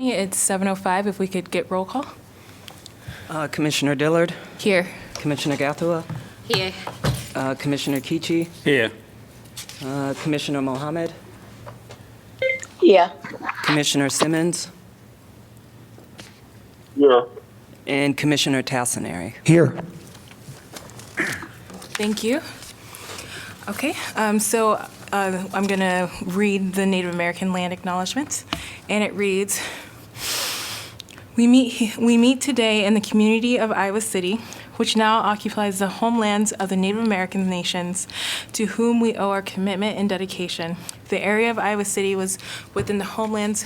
It's 7:05. If we could get roll call. Commissioner Dillard, Here. Commissioner Gathua, Here. Commissioner Kichi, Here. Commissioner Mohammed, Here. Commissioner Simmons, Here. and Commissioner Tassinari. Here. Thank you. Okay, so I'm going to read the Native American land acknowledgements, and it reads, We meet today in the community of Iowa City, which now occupies the homelands of the Native American nations, to whom we owe our commitment and dedication. The area of Iowa City was within the homelands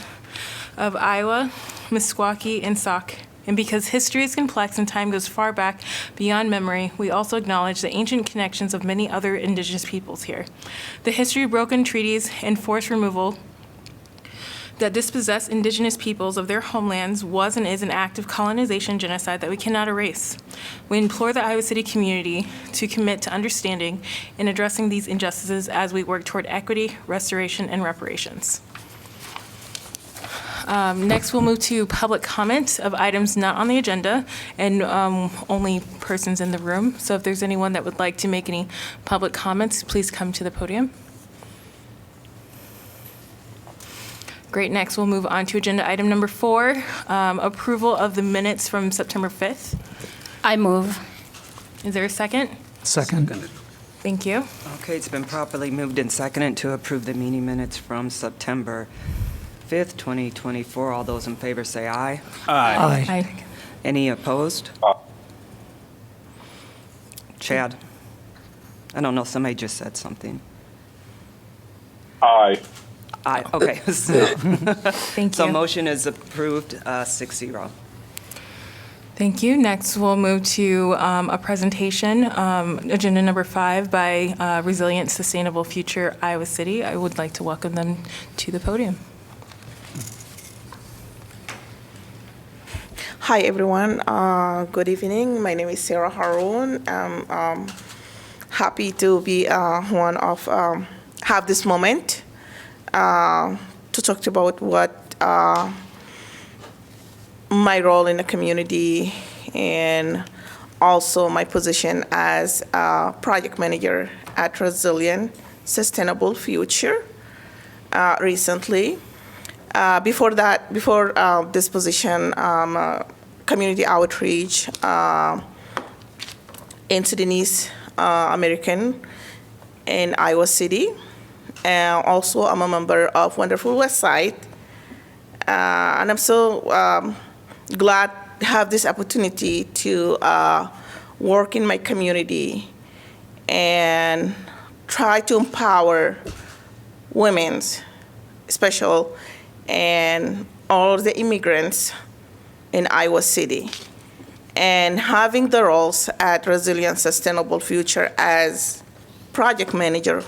of Iowa, Meskwaki, and Sauk. And because history is complex and time goes far back beyond memory, we also acknowledge the ancient connections of many other indigenous peoples here. The history of broken treaties and forced removal that dispossessed indigenous peoples of their homelands was and is an act of colonization genocide that we cannot erase. We implore the Iowa City community to commit to understanding and addressing these injustices as we work toward equity, restoration, and reparations. Next, we'll move to public comment of items not on the agenda and only persons in the room. So if there's anyone that would like to make any public comments, please come to the podium. Great. Next, we'll move on to agenda item number 4, approval of the minutes from September 5th. I move. Is there a second? Second. Thank you. Okay, it's been properly moved and seconded to approve the meeting minutes from September 5th, 2024. All those in favor say aye. Aye. Aye. Any opposed? Chad? I don't know, somebody just said something. Aye. Aye, okay. So Thank you. motion is approved, 6-0. Thank you. Next, we'll move to a presentation, agenda number 5 by Resilient Sustainable Future Iowa City. I would like to welcome them to the podium. Hi, everyone. Good evening. My name is Sarah Haroun. I'm happy to be have this moment to talk about what my role in the community and also my position as a project manager at Resilient Sustainable Future recently. Before this position, community outreach in Sudanese American in Iowa City. And also, I'm a member of Wonderful Westside. And I'm so glad to have this opportunity to work in my community and try to empower women, especially, and all the immigrants in Iowa City. And having the roles at Resilient Sustainable Future as project manager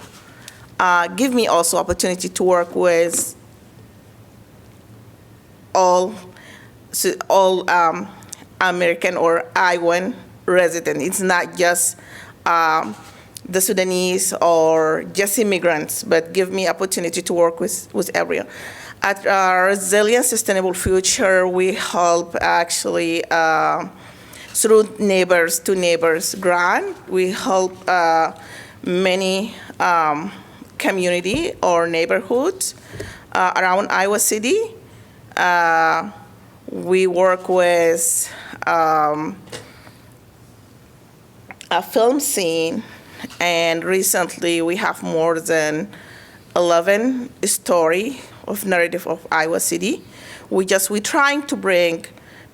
give me also opportunity to work with all American or Iowan residents. It's not just the Sudanese or just immigrants, but give me opportunity to work with everyone. At Resilient Sustainable Future, we help actually through Neighbors to Neighbors grant. We help many community or neighborhoods around Iowa City. We work with a film scene, and recently we have more than 11 story of narrative of Iowa City. We're trying to bring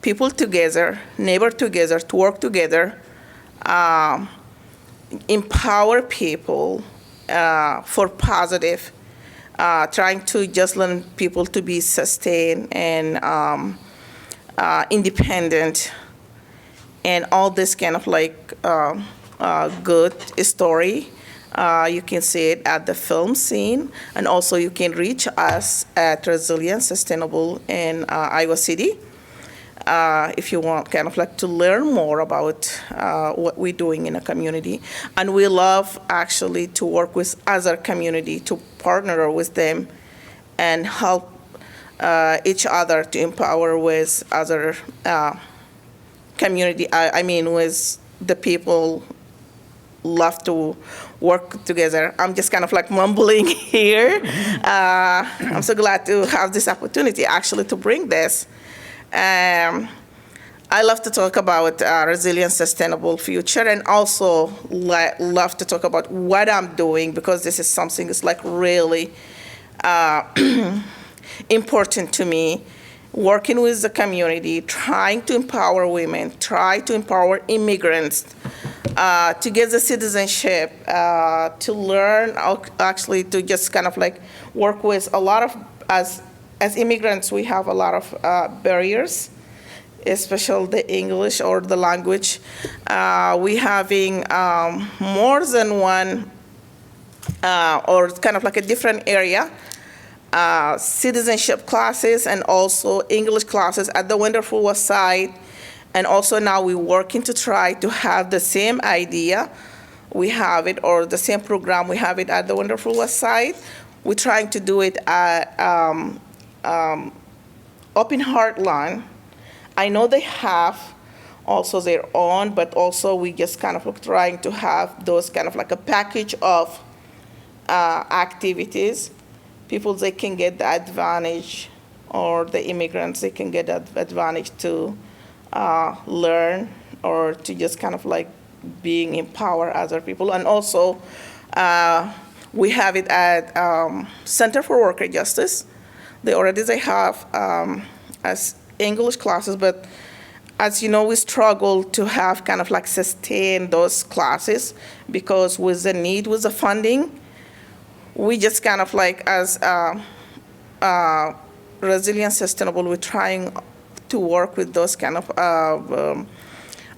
people together, neighbors together, to work together, empower people for positive, trying to just learn people to be sustained and independent, and all this kind of like good story. You can see it at the film scene, and also you can reach us at Resilient Sustainable in Iowa City if you want kind of like to learn more about what we're doing in a community. And we love actually to work with other community, to partner with them and help each other to empower with other community. I mean, with the people love to work together. I'm just kind of like mumbling here. I'm so glad to have this opportunity actually to bring this. I love to talk about resilient, sustainable future, and also love to talk about what I'm doing, because this is something that's like really important to me. Working with the community, trying to empower women, try to empower immigrants, to get the citizenship, to learn, actually to just kind of like work with a lot of, as immigrants, we have a lot of barriers, especially the English or the language. We having more than one, or kind of like a different area, citizenship classes and also English classes at the Wonderful West Side. And also now we're working to try to have the same idea. We have it, or the same program, we have it at the Wonderful West Side. We're trying to do it at Open Heartland. I know they have also their own, but also we just kind of like trying to have those kind of like a package of activities. People, they can get the advantage, or the immigrants, they can get the advantage to learn, or to just kind of like being empower other people. And also, we have it at Center for Worker Justice. They have as English classes, but as you know, we struggle to have kind of like sustain those classes, because with the need, with the funding, we just kind of like, as resilient, sustainable, we're trying to work with those kind of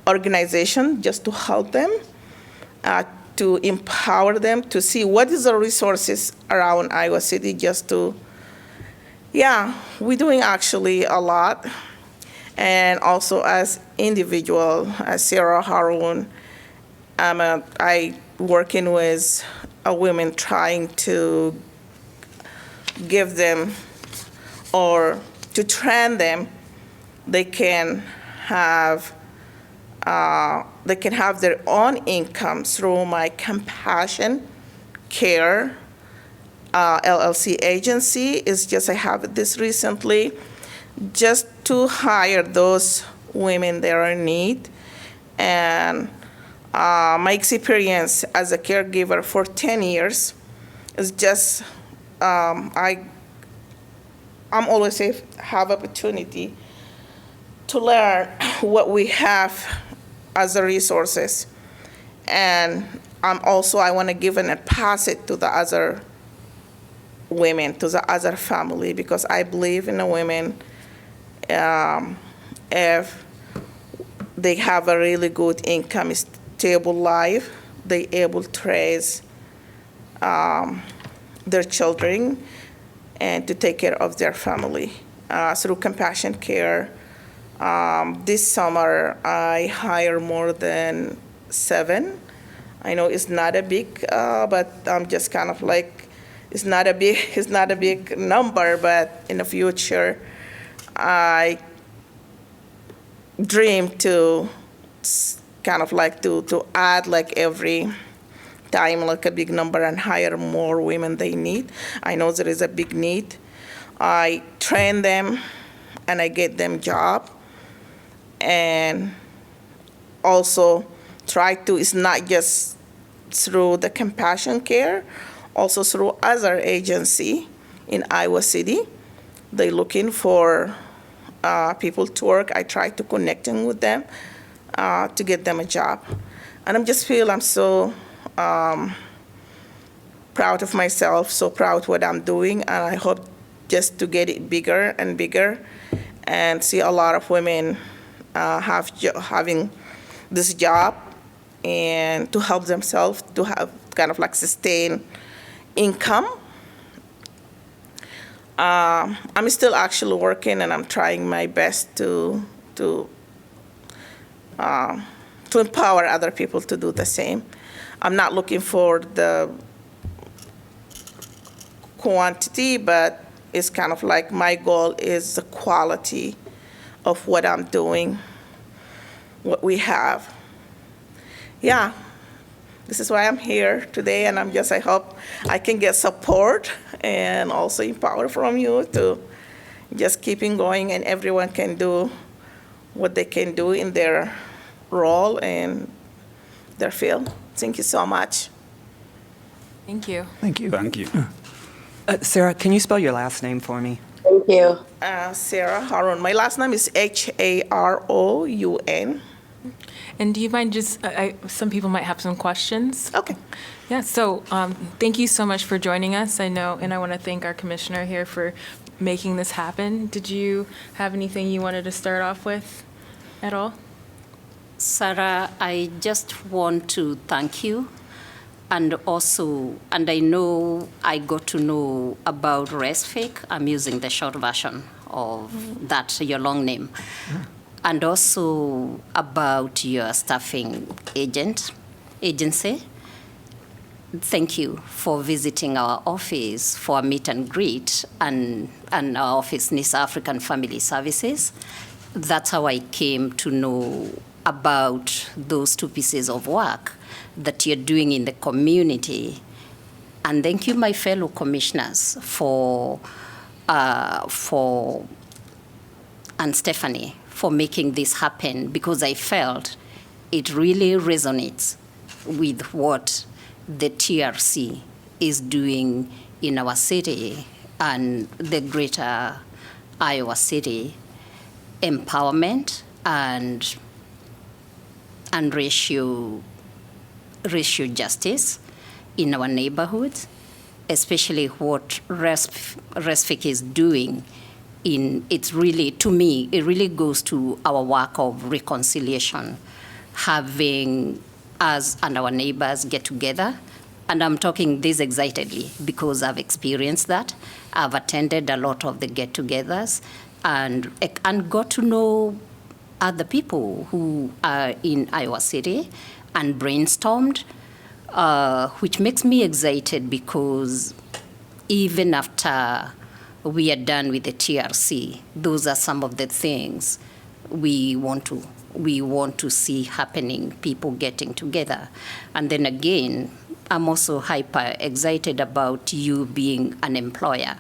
organizations just to help them, to empower them, to see what is the resources around Iowa City, just to, yeah, we're doing actually a lot. And also as individual, as Sarah Harun, I working with women, trying to give them, or to train them, they can have their own income through my Compassion Care LLC agency. It's just, I have this recently, just to hire those women that are in need. And my experience as a caregiver for 10 years is just, I'm always have opportunity to learn what we have as the resources. And I want to give and pass it to the other women, to the other family, because I believe in the women, if they have a really good income, stable life, they able to raise their children and to take care of their family through Compassion Care. This summer, I hire more than 7. I know it's not a big, but I'm just kind of like, it's not a big number, but in the future, I dream to kind of like to add like every time like a big number and hire more women they need. I know there is a big need. I train them and I get them job, and also try to, it's not just through the Compassion Care, also through other agency in Iowa City. They looking for people to work. I try to connect them with them to get them a job. And I'm just feel I'm so proud of myself, so proud what I'm doing, and I hope just to get it bigger and bigger, and see a lot of women having this job, and to help themselves to have kind of like sustain income. I'm still actually working, and I'm trying my best to empower other people to do the same. I'm not looking for the quantity, but is kind of like my goal is the quality of what I'm doing, what we have. Yeah, this is why I'm here today, and I hope I can get support and also empower from you to just keeping going, and everyone can do what they can do in their role and their field. Thank you so much. Thank you. Thank you. Thank you. Sarah, can you spell your last name for me? Thank you. Sarah Harun. My last name is Haroun. And do you mind just, some people might have some questions. Okay. Yeah, so thank you so much for joining us. I know, and I want to thank our commissioner here for making this happen. Did you have anything you wanted to start off with at all? Sarah, I just want to thank you. And also, and I know I got to know about RESFIC. I'm using the short version of that, your long name. And also about your staffing agency. Thank you for visiting our office for a meet and greet and our office, NISA African Family Services. That's how I came to know about those two pieces of work that you're doing in the community. And thank you, my fellow commissioners, and Stephanie, for making this happen, because I felt it really resonates with what the TRC is doing in our city and the greater Iowa City, empowerment and racial justice in our neighborhoods, especially what RESFIC is doing. It's really, to me, it really goes to our work of reconciliation, having us and our neighbors get together. And I'm talking this excitedly because I've experienced that. I've attended a lot of the get-togethers and got to know other people who are in Iowa City and brainstormed, which makes me excited because even after we are done with the TRC, those are some of the things we want to see happening, people getting together. And then again, I'm also hyper excited about you being an employer.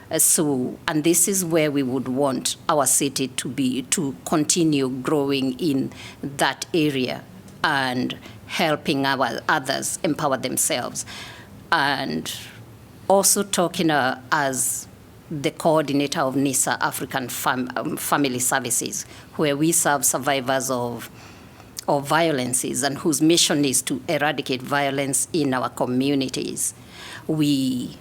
And this is where we would want our city to continue growing in that area and helping our others empower themselves. And also talking as the coordinator of NISA African Family Services, where we serve survivors of violences and whose mission is to eradicate violence in our communities. We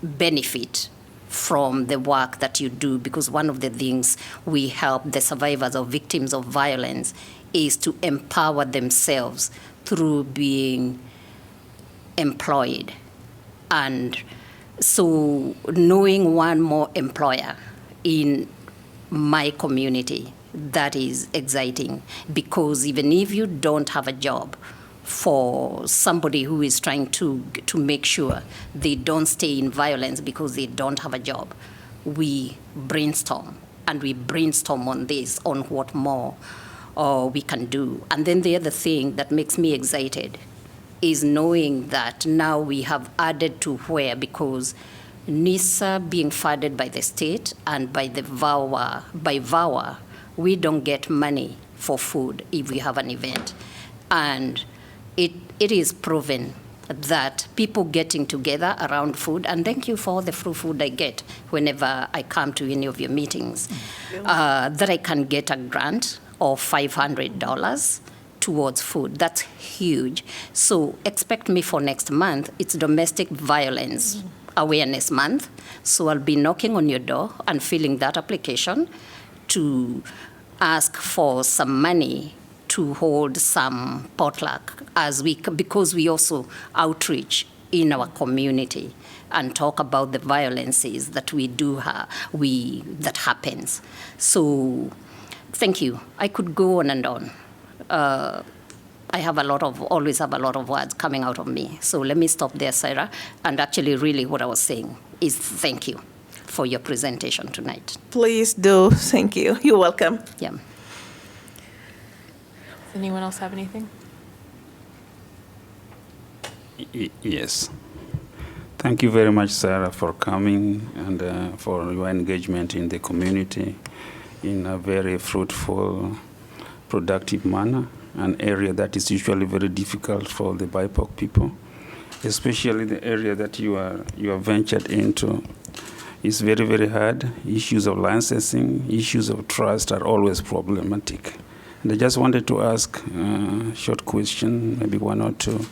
benefit from the work that you do, because one of the things we help the survivors or victims of violence is to empower themselves through being employed. And so knowing one more employer in my community, that is exciting, because even if you don't have a job, for somebody who is trying to make sure they don't stay in violence because they don't have a job, we brainstorm, and we brainstorm on this, on what more we can do. And then the other thing that makes me excited is knowing that now we have added to where, because NISA being funded by the state and by VAWA, we don't get money for food if we have an event. And it is proven that people getting together around food, and thank you for all the free food I get whenever I come to any of your meetings, that I can get a grant of $500 towards food. That's huge. So expect me for next month. It's Domestic Violence Awareness Month. So I'll be knocking on your door and filling that application to ask for some money to hold some potluck because we also outreach in our community and talk about the violences that we do that happens. So thank you. I could go on and on. I always have a lot of words coming out of me. So let me stop there, Sarah. And actually, really what I was saying is thank you. for your presentation tonight. Please do. Thank you. You're welcome. Yeah. Does anyone else have anything? Yes. Thank you very much, Sarah, for coming and for your engagement in the community in a very fruitful, productive manner, an area that is usually very difficult for the BIPOC people, especially the area that you are ventured into. It's very, very hard. Issues of licensing, issues of trust are always problematic. And I just wanted to ask a short question, maybe one or two.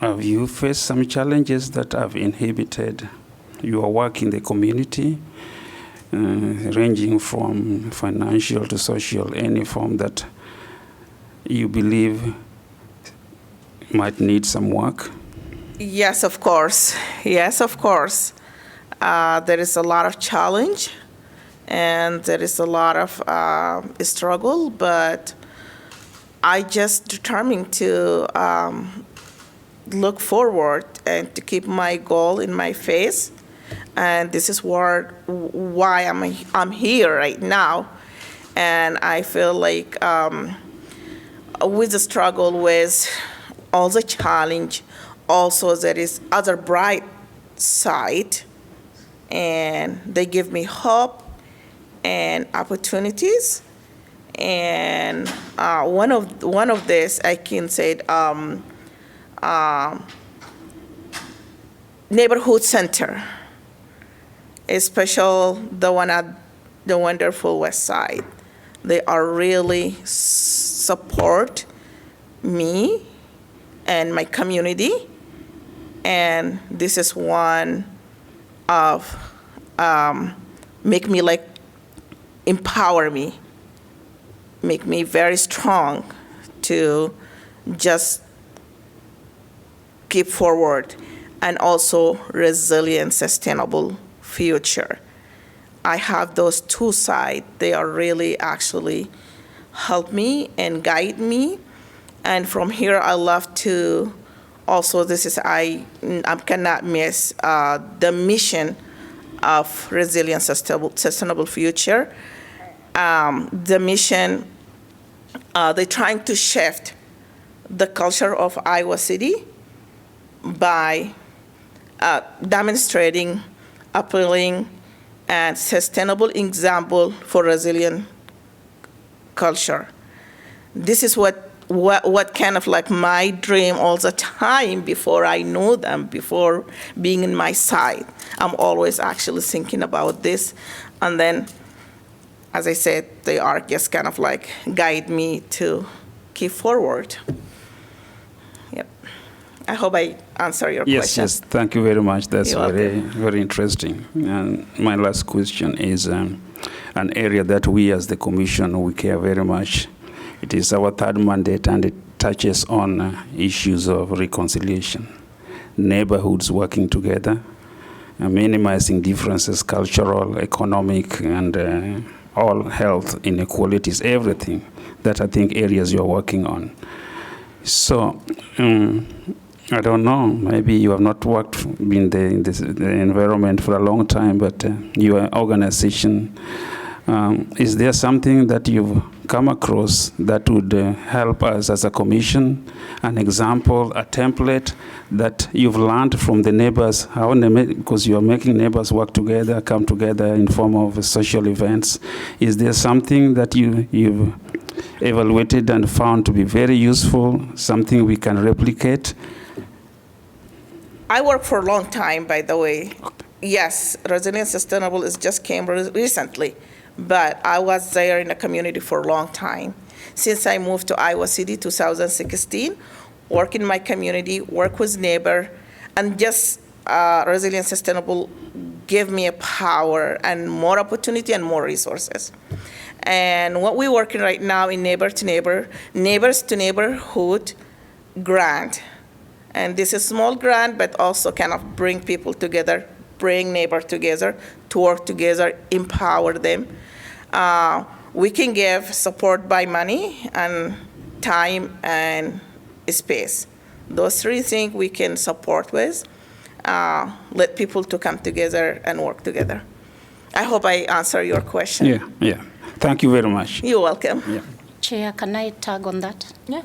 Have you faced some challenges that have inhibited your work in the community, ranging from financial to social, any form that you believe might need some work? Yes, of course. Yes, of course. There is a lot of challenge, and there is a lot of struggle, but I just determined to look forward and to keep my goal in my face. And this is why I'm here right now. And I feel like with the struggle, with all the challenge, also there is other bright side, and they give me hope and opportunities. And one of this I can say neighborhood center, especially the one at the wonderful West Side. They are really support me and my community, and this is one of make me like empower me, make me very strong to just keep forward, and also resilient, sustainable future. I have those two sides. They are really actually help me and guide me. And from here, I love to also, I cannot miss the mission of resilient, sustainable future. The mission, they're trying to shift the culture of Iowa City by demonstrating, appealing, and sustainable example for resilient culture. This is what kind of like my dream all the time before I know them, before being in my side. I'm always actually thinking about this. And then, as I said, they are just kind of like guide me to keep forward. Yep. I hope I answer your question. Yes, thank you very much. That's You're very, welcome. very interesting. And my last question is an area that we as the Commission, we care very much. It is our third mandate, and it touches on issues of reconciliation, neighborhoods working together, minimizing differences, cultural, economic, and all health inequalities, everything that I think areas you're working on. So, I don't know, maybe you have not worked in the environment for a long time, but your organization, is there something that you've come across that would help us as a commission, an example, a template that you've learned from the neighbors, because you're making neighbors work together, come together in form of social events. Is there something that you've evaluated and found to be very useful, something we can replicate? I worked for a long time, by the way. Yes, Resilient Sustainable just came recently, but I was there in the community for a long time. Since I moved to Iowa City 2016, work in my community, work with neighbor, and just Resilient Sustainable gave me a power and more opportunity and more resources. And what we're working right now in neighbors to neighborhood grant. And this is a small grant, but also kind of bring people together, bring neighbors together to work together, empower them. We can give support by money and time and space. Those three things we can support with. let people to come together and work together. I hope I answer your question. Yeah, yeah. Thank you very much. You're welcome. Yeah. Chair, can I tag on that? Yeah.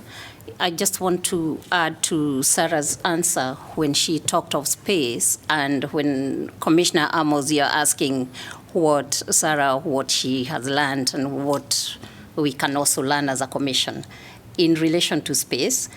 I just want to add to Sarah's answer when she talked of space, and when Commissioner Amos, you're asking what she has learned and what we can also learn as a commission in relation to space.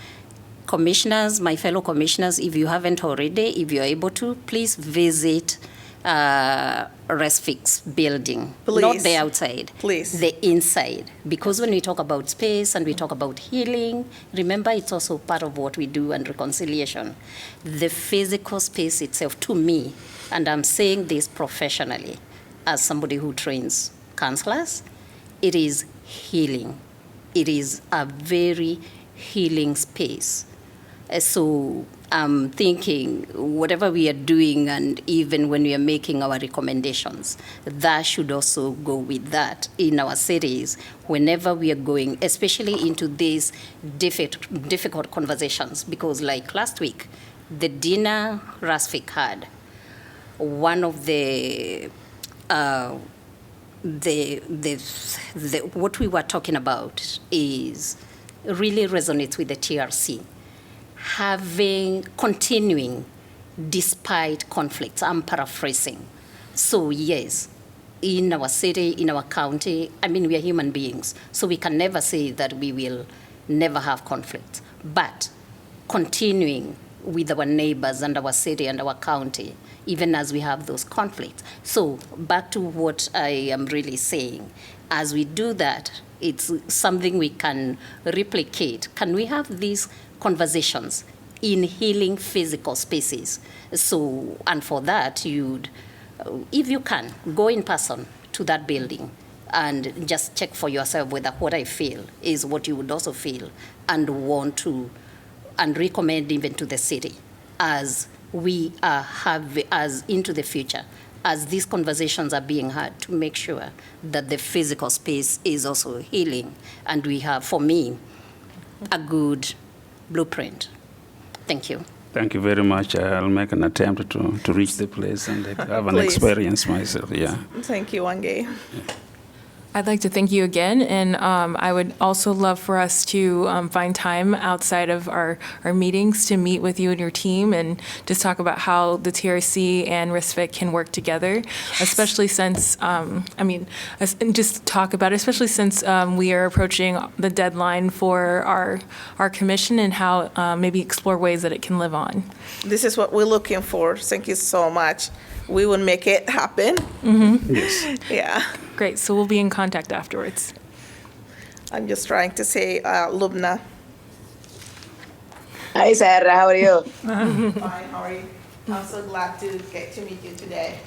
Commissioners, my fellow commissioners, if you haven't already, if you're able to, please visit Resfic's building. Please. Not the outside. Please. The inside. Because when we talk about space and we talk about healing, remember it's also part of what we do and reconciliation. The physical space itself, to me, and I'm saying this professionally, as somebody who trains counselors, it is healing. It is a very healing space. So I'm thinking whatever we are doing, and even when we are making our recommendations, that should also go with that in our cities whenever we are going, especially into these difficult conversations. Because like last week, the dinner Rasfic had, one of what we were talking about is really resonates with the TRC. Continuing despite conflicts. I'm paraphrasing. So yes, in our city, in our county, I mean, we are human beings, so we can never say that we will never have conflicts. But continuing with our neighbors and our city and our county, even as we have those conflicts. So back to what I am really saying, as we do that, it's something we can replicate. Can we have these conversations in healing physical spaces? So, and for that, you'd, if you can, go in person to that building and just check for yourself whether what I feel is what you would also feel and want to, and recommend even to the city as we as into the future, as these conversations are being had, to make sure that the physical space is also healing. And we have, for me, a good blueprint. Thank you. Thank you very much. I'll make an attempt to reach the place and have an Please. experience myself. Yeah. Thank you, Wange. I'd like to thank you again, and I would also love for us to find time outside of our meetings to meet with you and your team and just talk about how the TRC and RISFIC can work together, especially since, and just talk about it, especially since we are approaching the deadline for our commission, and how maybe explore ways that it can live on. This is what we're looking for. Thank you so much. We will make it happen. Yes. Yeah. Great, so we'll be in contact afterwards. I'm just trying to say, Lubna. Hi, Sarah. How are you? Fine, how are you? I'm so glad to get to meet you today.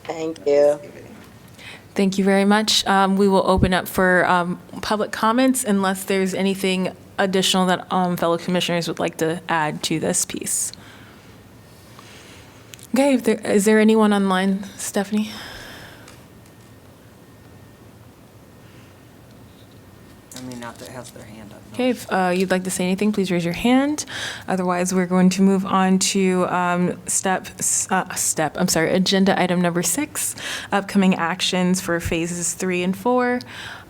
Thank you. Thank you very much. We will open up for public comments unless there's anything additional that fellow commissioners would like to add to this piece. Okay, is there anyone online, Stephanie? I mean, not that has their hand up. no. Okay, if you'd like to say anything, please raise your hand. Otherwise, we're going to move on to agenda item number 6, upcoming actions for phases 3 and 4.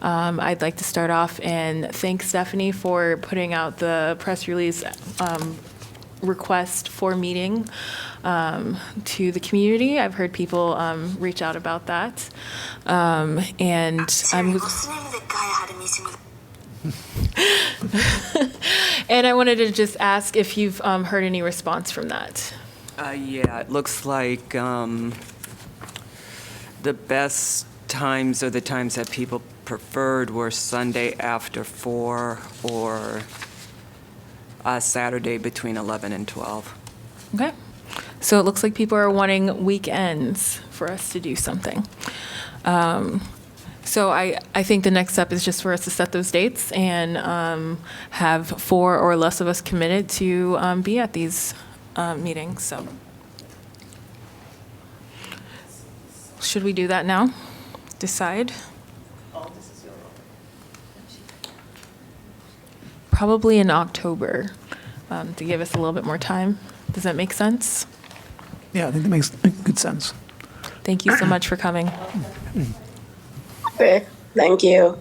I'd like to start off and thank Stephanie for putting out the press release request for meeting to the community. I've heard people reach out about that. And I'm and I wanted to just ask if you've heard any response from that. Yeah, it looks like the best times, or the times that people preferred, were Sunday after 4 or Saturday between 11 and 12. Okay. So it looks like people are wanting weekends for us to do something. So I think the next step is just for us to set those dates and have 4 or less of us committed to be at these meetings. So should we do that now? Decide? Probably in October to give us a little bit more time. Does that make sense? Yeah, I think that makes good sense. Thank you so much for coming. Okay, thank you.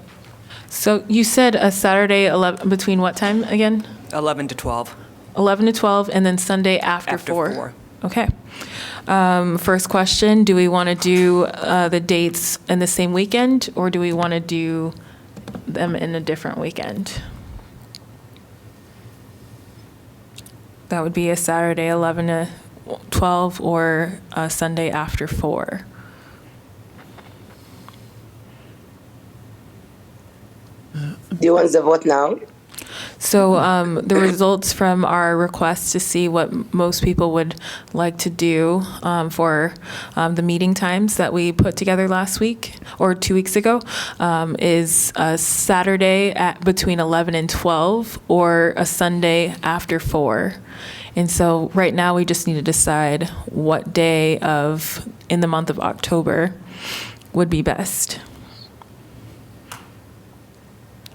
So you said a Saturday 11, between what time again? 11 to 12. 11 to 12, and then Sunday after After 4? 4. Okay. First question, do we want to do the dates in the same weekend, or do we want to do them in a different weekend? That would be a Saturday 11 to 12 or a Sunday after 4. Do you want the vote now? So the results from our request to see what most people would like to do for the meeting times that we put together last week or 2 weeks ago is a Saturday at between 11 and 12 or a Sunday after 4. And so right now we just need to decide what day in the month of October would be best.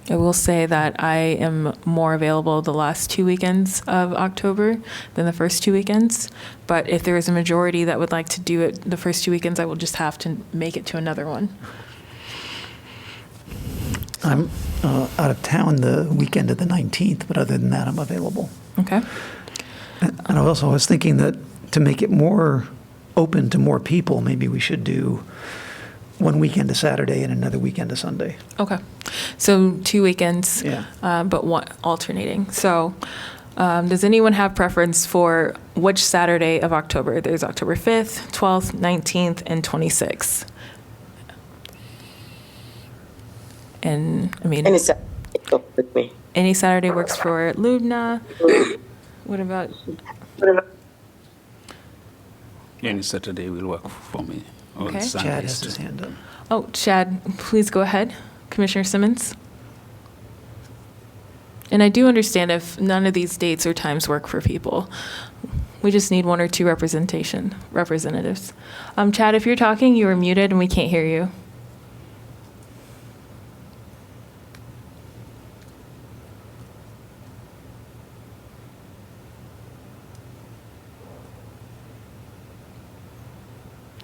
I will say that I am more available the last 2 weekends of October than the first 2 weekends. But if there is a majority that would like to do it the first 2 weekends, I will just have to make it to another one. I'm out of town the weekend of the 19th, but other than that, I'm available. Okay? And I also was thinking that to make it more open to more people, maybe we should do one weekend a Saturday and another weekend a Sunday. Okay. So 2 weekends, Yeah. but one alternating. So does anyone have preference for which Saturday of October? There's October 5th, 12th, 19th, and 26th. And I mean, Any Saturday with me. any Saturday works for Lubna. What about, Any Saturday will work for me. Or Okay. Sundays Chad has too. his hand up. oh, Chad, please go ahead. Commissioner Simmons? And I do understand if none of these dates or times work for people. We just need 1 or 2 representatives. Chad, if you're talking, you are muted and we can't hear you.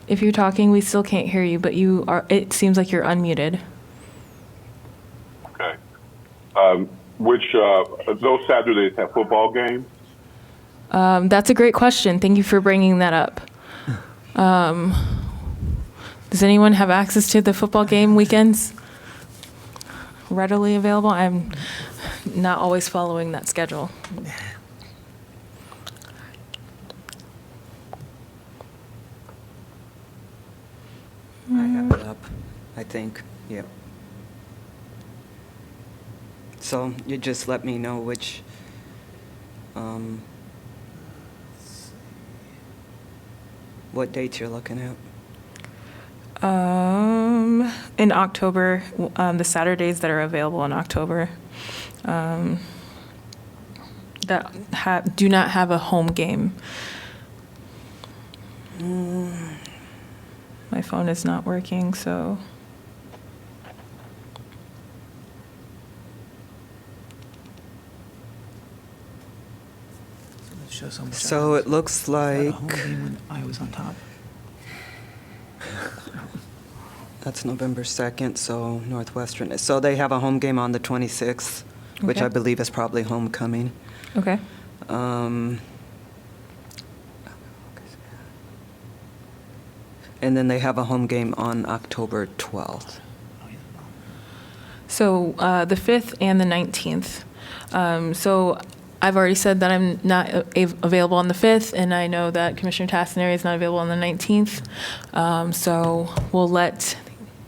If you're talking, we still can't hear you, but it seems like you're unmuted. Okay. Those Saturdays have football games? That's a great question. Thank you for bringing that up. Does anyone have access to the football game weekends readily available? I'm not always following that schedule. I have it up, I think. Yep. So you just let me know which, what dates you're looking at. In October, the Saturdays that are available in October, that do not have a home game. My phone is not working, so. Let's show some. So it looks A like, home game when I was on top. that's November 2nd, so Northwestern. So they have a home game on the 26th, which Okay. I believe is probably homecoming. Okay. And then they have a home game on October 12th. So the 5th and the 19th. So I've already said that I'm not available on the 5th, and I know that Commissioner Tassinari is not available on the 19th. So we'll let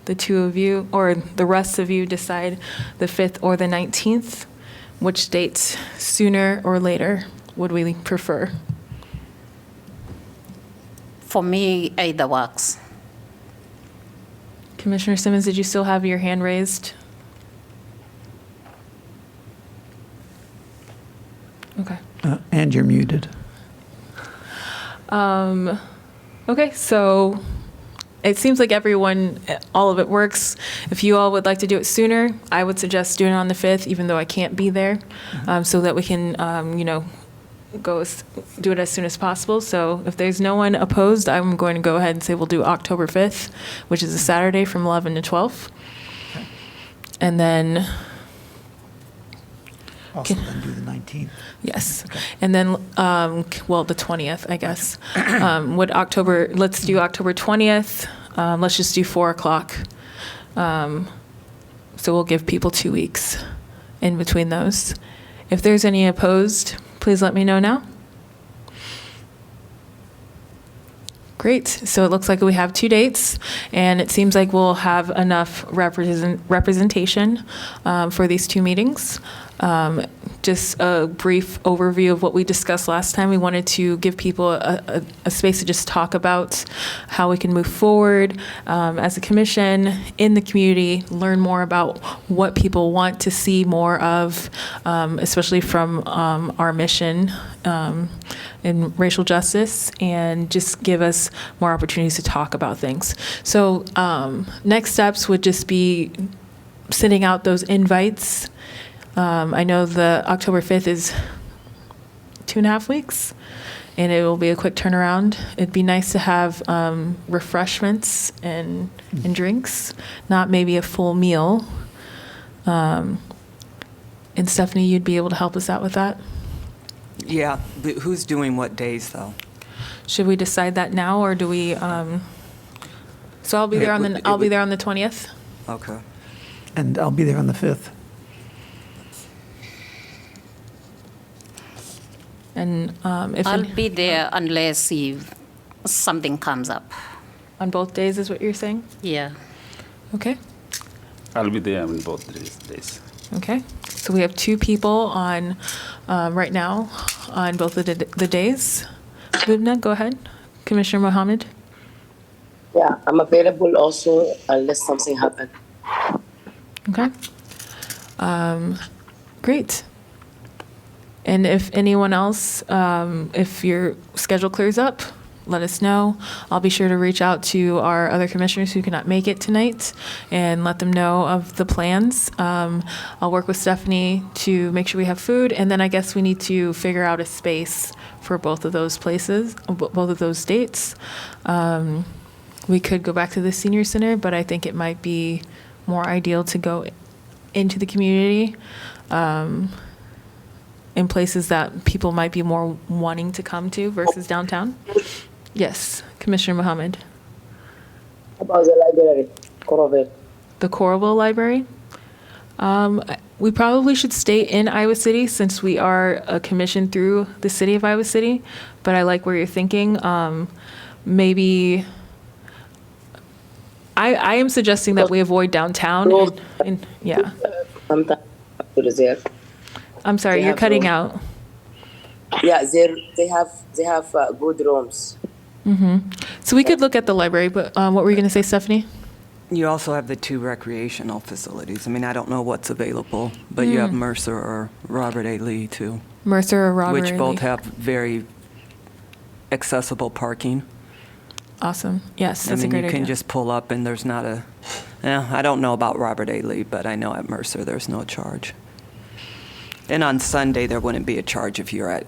the two of you, or the rest of you, decide the 5th or the 19th. Which dates, sooner or later, would we prefer? For me, either works. Commissioner Simmons, did you still have your hand raised? Okay. And you're muted. Okay, so it seems like everyone, all of it works. If you all would like to do it sooner, I would suggest doing it on the 5th, even though I can't be there, so that we can, do it as soon as possible. So if there's no one opposed, I'm going to go ahead and say we'll do October 5th, which is a Saturday from 11 to 12. And then, Also then do the 19th. yes. And then, the 20th, I guess. Let's do October 20th. Let's just do 4 o'clock. So we'll give people 2 weeks in between those. If there's any opposed, please let me know now. Great. So it looks like we have 2 dates, and it seems like we'll have enough representation for these 2 meetings. Just a brief overview of what we discussed last time. We wanted to give people a space to just talk about how we can move forward as a commission in the community, learn more about what people want to see more of, especially from our mission in racial justice, and just give us more opportunities to talk about things. So next steps would just be sending out those invites. I know the October 5th is 2.5 weeks, and it will be a quick turnaround. It'd be nice to have refreshments and drinks, not maybe a full meal. And Stephanie, you'd be able to help us out with that? Yeah, but who's doing what days, though? Should we decide that now, or do we? So I'll be there on the 20th. Okay. And I'll be there on the 5th. And if I'll be there unless if something comes up. on both days is what you're saying? Yeah. Okay. I'll be there on both days. Okay. So we have 2 people on right now on both of the days. Lubna, go ahead. Commissioner Mohammed. Yeah, I'm available also unless something happens. Okay. Great. And if anyone else, if your schedule clears up, let us know. I'll be sure to reach out to our other commissioners who cannot make it tonight and let them know of the plans. I'll work with Stephanie to make sure we have food, and then I guess we need to figure out a space for both of those places, both of those dates. We could go back to the senior center, but I think it might be more ideal to go into the community in places that people might be more wanting to come to versus downtown. Yes, Commissioner Mohammed. About the library, Coroville. The Coralville Library. We probably should stay in Iowa City since we are a commission through the city of Iowa City, but I like where you're thinking. Maybe I am suggesting that we avoid downtown. Yeah. Sometimes there. I'm sorry, They you're have cutting room. out. Yeah, they have good rooms. So we could look at the library, but what were you going to say, Stephanie? You also have the 2 recreational facilities. I mean, I don't know what's available, but you have Mercer or Robert A. Lee, too, Mercer or Robert? which A. both Lee? have very accessible parking. Awesome. Yes, that's I mean, a great you idea. can just pull up and there's not I don't know about Robert A. Lee, but I know at Mercer there's no charge. And on Sunday, there wouldn't be a charge if you're at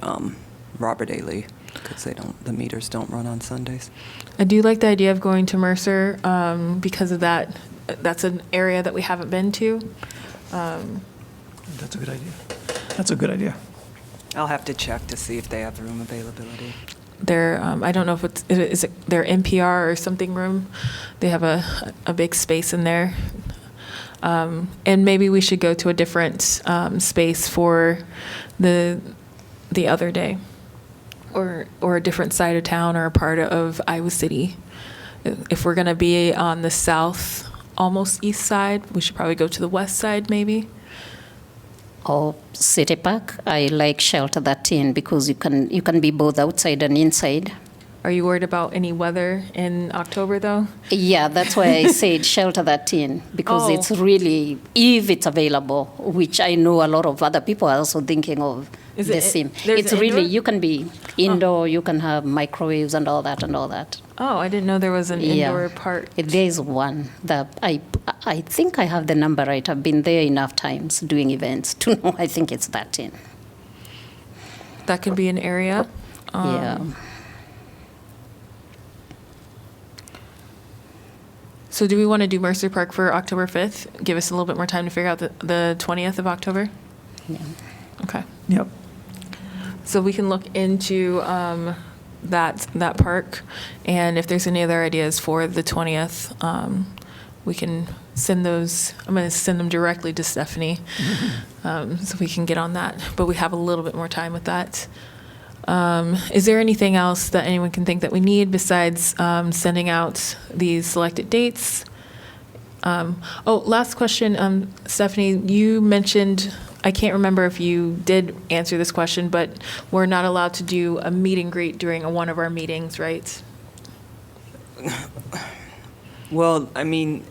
Robert A. Lee, because the meters don't run on Sundays. I do like the idea of going to Mercer because of that. That's an area that we haven't been to. That's a good idea. That's a good idea. I'll have to check to see if they have room availability. I don't know if is it their NPR or something room. They have a big space in there. And maybe we should go to a different space for the other day, or a different side of town or a part of Iowa City. If we're going to be on the south, almost east side, we should probably go to the west side maybe. Or City Park. I like Shelter 13 because you can be both outside and inside. Are you worried about any weather in October though? Yeah, that's why I said Shelter 13 because it's really, if it's available, which I know a lot of other people are also thinking of Is the it- same. there's It's an really, indoor? you can be indoor, you can have microwaves and all that and all that. Oh, I didn't know there was an indoor part. There is one that I think I have the number right. I've been there enough times doing events to know. I think it's 13. That could be an area. Yeah. So do we want to do Mercer Park for October 5th? Give us a little bit more time to figure out the 20th of October? Yeah. Okay. Yep. So we can look into that park, and if there's any other ideas for the 20th, we can send those. I'm going to send them directly to Stephanie, so we can get on that. But we have a little bit more time with that. Is there anything else that anyone can think that we need besides sending out these selected dates? Last question, Stephanie, you mentioned, I can't remember if you did answer this question, but we're not allowed to do a meet and greet during one of our meetings, right? Well, I mean,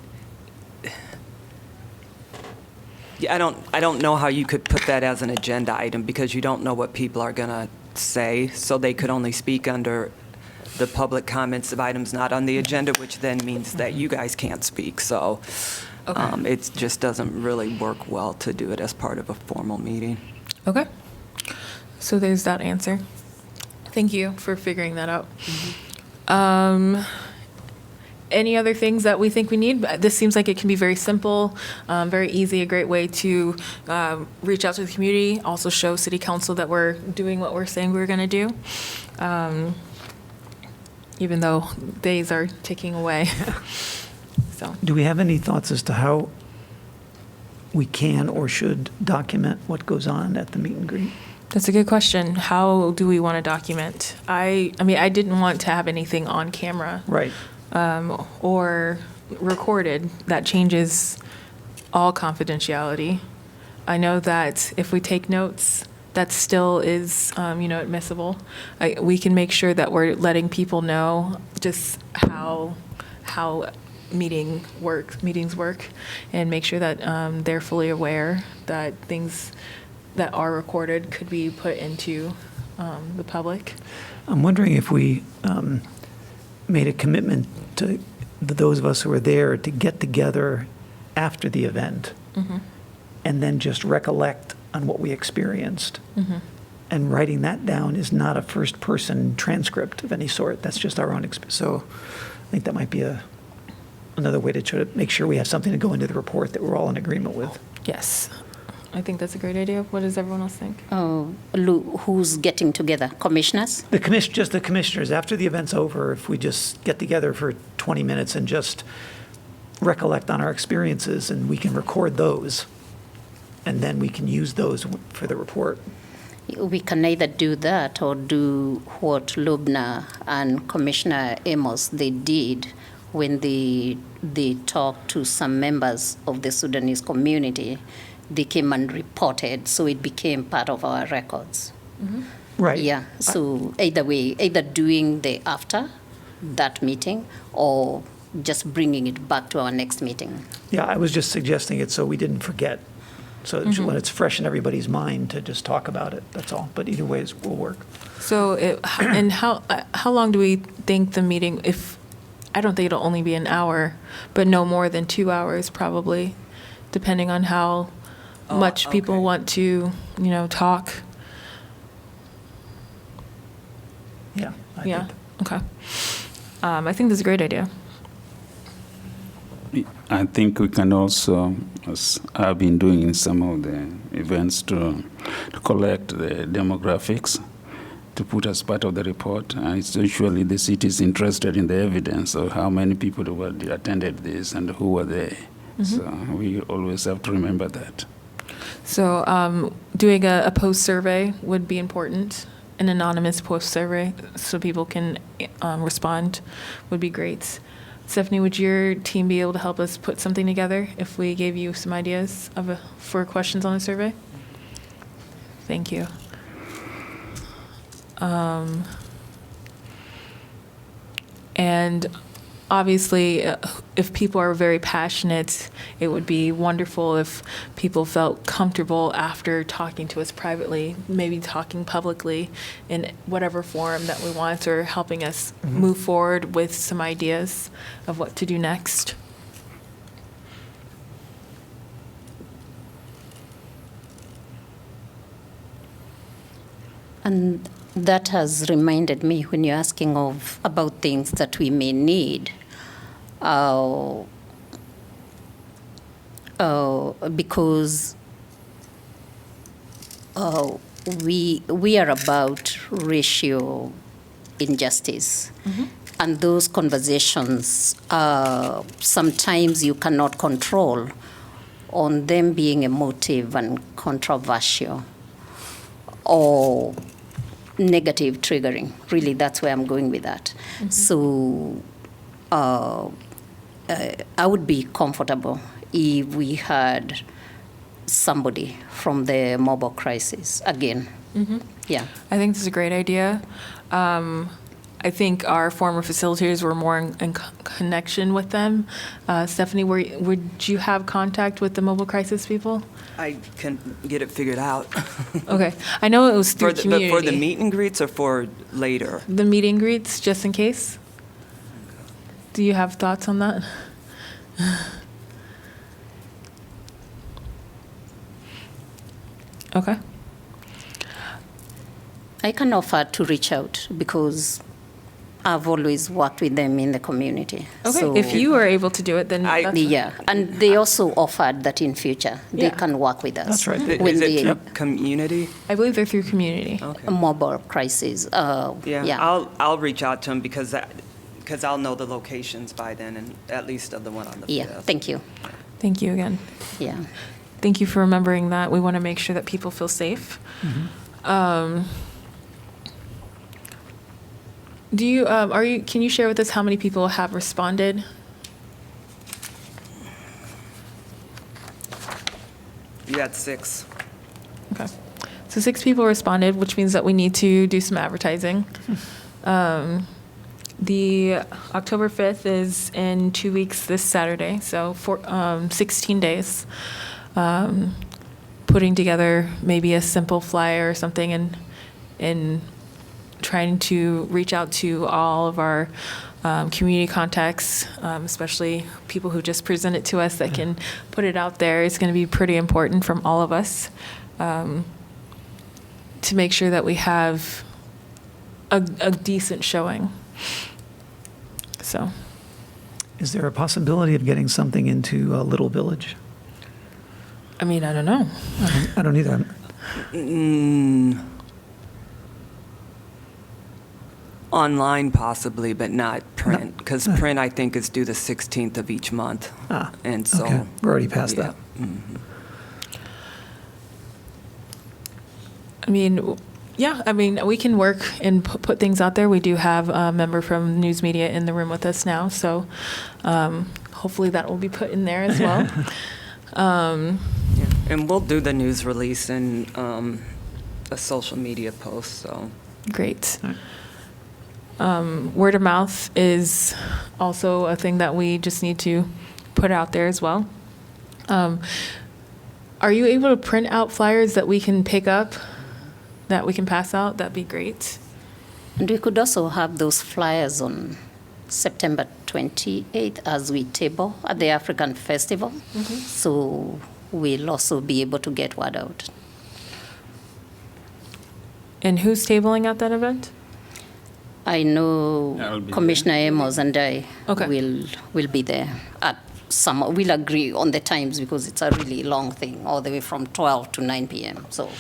yeah, I don't know how you could put that as an agenda item because you don't know what people are going to say, so they could only speak under the public comments of items not on the agenda, which then means that you guys can't speak. So it just doesn't really work well to do it as part of a formal meeting. Okay. So there's that answer. Thank you for figuring that out. Any other things that we think we need? This seems like it can be very simple, very easy, a great way to reach out to the community, also show City Council that we're doing what we're saying we're going to do, even though days are ticking away. So, Do we have any thoughts as to how we can or should document what goes on at the meet and greet? that's a good question. How do we want to document? I mean, I didn't want to have anything on camera. Right. Or recorded. That changes all confidentiality. I know that if we take notes, that still is, admissible. We can make sure that we're letting people know just how meetings work, and make sure that they're fully aware that things that are recorded could be put into the public. I'm wondering if we made a commitment to those of us who were there to get together after the event and then just recollect on what we experienced. And writing that down is not a first-person transcript of any sort. That's just our own experience. So I think that might be another way to try to make sure we have something to go into the report that we're all in agreement with. Yes. I think that's a great idea. What does everyone else think? Who's getting together? Commissioners? Just the commissioners. After the event's over, if we just get together for 20 minutes and just recollect on our experiences, and we can record those, and then we can use those for the report. We can either do that or do what Lubna and Commissioner Amos, they did when they talked to some members of the Sudanese community. They came and reported, so it became part of our records. Right. Yeah, so either way, either doing the after that meeting or just bringing it back to our next meeting. Yeah, I was just suggesting it so we didn't forget. So when it's fresh in everybody's mind to just talk about it, that's all. But either way will work. So, how long do we think the meeting? I don't think it'll only be an hour, but no more than 2 hours probably, depending on how much people want to, talk. Yeah. Yeah. Okay. I think that's a great idea. I think we can also, as I've been doing in some of the events, to collect the demographics to put as part of the report. And it's usually the city is interested in the evidence of how many people attended this and who were there. So we always have to remember that. So, doing a post survey would be important. An anonymous post survey, so people can respond, would be great. Stephanie, would your team be able to help us put something together if we gave you some ideas for questions on the survey? Thank you. And obviously, if people are very passionate, it would be wonderful if people felt comfortable after talking to us privately, maybe talking publicly in whatever forum that we want, or helping us move forward with some ideas of what to do next. And that has reminded me when you're asking about things that we may need. Because we are about racial injustice. And those conversations, sometimes you cannot control on them being emotive and controversial or negative triggering. Really, that's where I'm going with that. So I would be comfortable if we had somebody from the mobile crisis again. Yeah. I think this is a great idea. I think our former facilitators were more in connection with them. Stephanie, would you have contact with the mobile crisis people? I can get it figured out. Okay. I know it was through But community. for the meet and greets or for later? The meet and greets, just in case? Do you have thoughts on that? Okay. I can offer to reach out because I've always worked with them in the community. Okay. So, If you are able to do it, then that's fine. yeah, and they also offered that in future they Yeah. can work with us. That's right. When Is it the through community? I believe they're through community. Okay. mobile crisis. Yeah, I'll reach out to them because I'll know the locations by then, and at least of the one on the 5th. Yeah, thank you. Thank you again. Yeah. Thank you for remembering that. We want to make sure that people feel safe. Can you share with us how many people have responded? You had 6. Okay. So 6 people responded, which means that we need to do some advertising. The October 5th is in 2 weeks this Saturday, so 16 days. Putting together maybe a simple flyer or something and trying to reach out to all of our community contacts, especially people who just present it to us that can put it out there. It's going to be pretty important from all of us to make sure that we have a decent showing. So, Is there a possibility of getting something into Little Village? I mean, I don't know. I don't either. Online possibly, but not print, because print, I think, is due the 16th of each month. And so. Okay, we're already past yeah. that. I mean, yeah, I mean, we can work and put things out there. We do have a member from news media in the room with us now, so hopefully that will be put in there as well. And we'll do the news release and a social media post, so. Great. Word of mouth is also a thing that we just need to put out there as well. Are you able to print out flyers that we can pick up, that we can pass out? That'd be great. And we could also have those flyers on September 28th as we table at the African Festival. So we'll also be able to get word out. And who's tabling at that event? I know I'll be Commissioner Amos and I Okay. will be there at some. We'll agree on the times because it's a really long thing, all the way from 12 to 9 p.m. So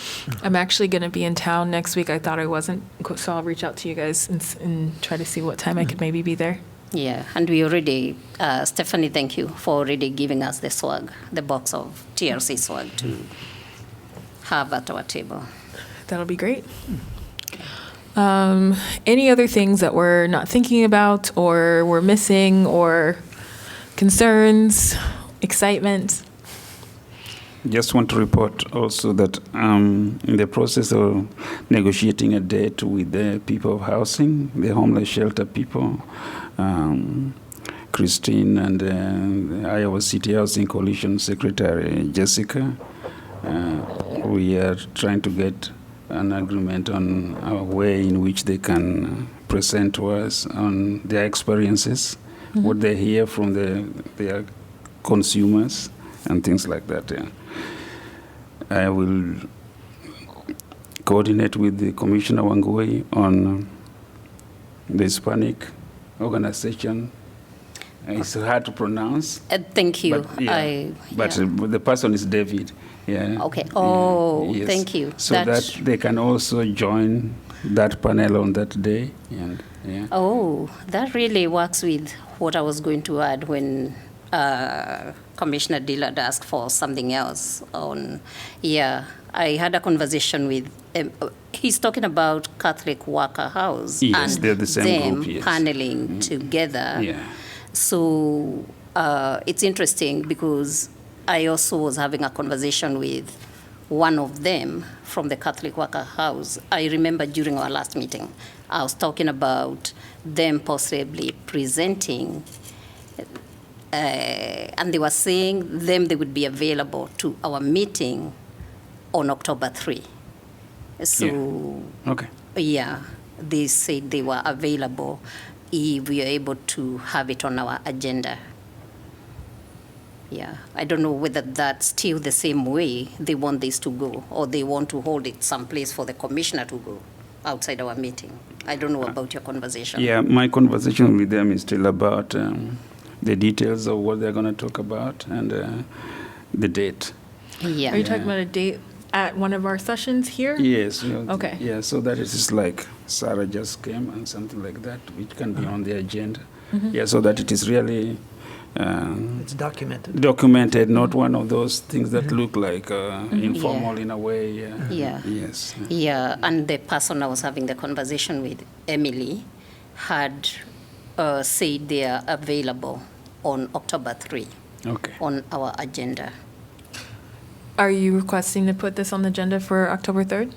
I'm actually going to be in town next week. I thought I wasn't, so I'll reach out to you guys and try to see what time I could maybe be there. yeah, and we already, Stephanie, thank you for already giving us the swag, the box of TRC swag to have at our table. That'll be great. Any other things that we're not thinking about or we're missing or concerns, excitement? Just want to report also that in the process of negotiating a date with the people of housing, the homeless shelter people, Christine and the Iowa City Housing Coalition Secretary Jessica, we are trying to get an agreement on a way in which they can present to us on their experiences, what they hear from their consumers, and things like that. Yeah. I will coordinate with the Commissioner Wangui on the Hispanic organization. It's hard to pronounce. Thank you. But, yeah, the person is David. Yeah. Okay. Oh, Yes. thank you. So that they can also join that panel on that day. And yeah. Oh, that really works with what I was going to add when Commissioner Dillard asked for something else on. Yeah, I had a conversation with. He's talking about Catholic Worker House. Yes, and they're the same them group, yes. paneling together. Yeah. So it's interesting because I also was having a conversation with one of them from the Catholic Worker House. I remember during our last meeting, I was talking about them possibly presenting, and they were saying they would be available to our meeting on October 3. So, Okay. yeah, they said they were available if we are able to have it on our agenda. Yeah, I don't know whether that's still the same way they want this to go, or they want to hold it someplace for the commissioner to go outside our meeting. I don't know about your conversation. Yeah, my conversation with them is still about the details of what they're going to talk about and the date. Yeah. Are you talking about a date at one of our sessions here? Yes. Okay. Yeah, so that it is like Sarah just came and something like that, which can be on the agenda. Yeah, so that it is really It's documented. documented, not one of those things that look like informal Yeah. in a way. Yeah. Yes. Yeah, and the person I was having the conversation with, Emily, had said they are available on October 3 Okay. on our agenda Are you requesting to put this on the agenda for October 3rd?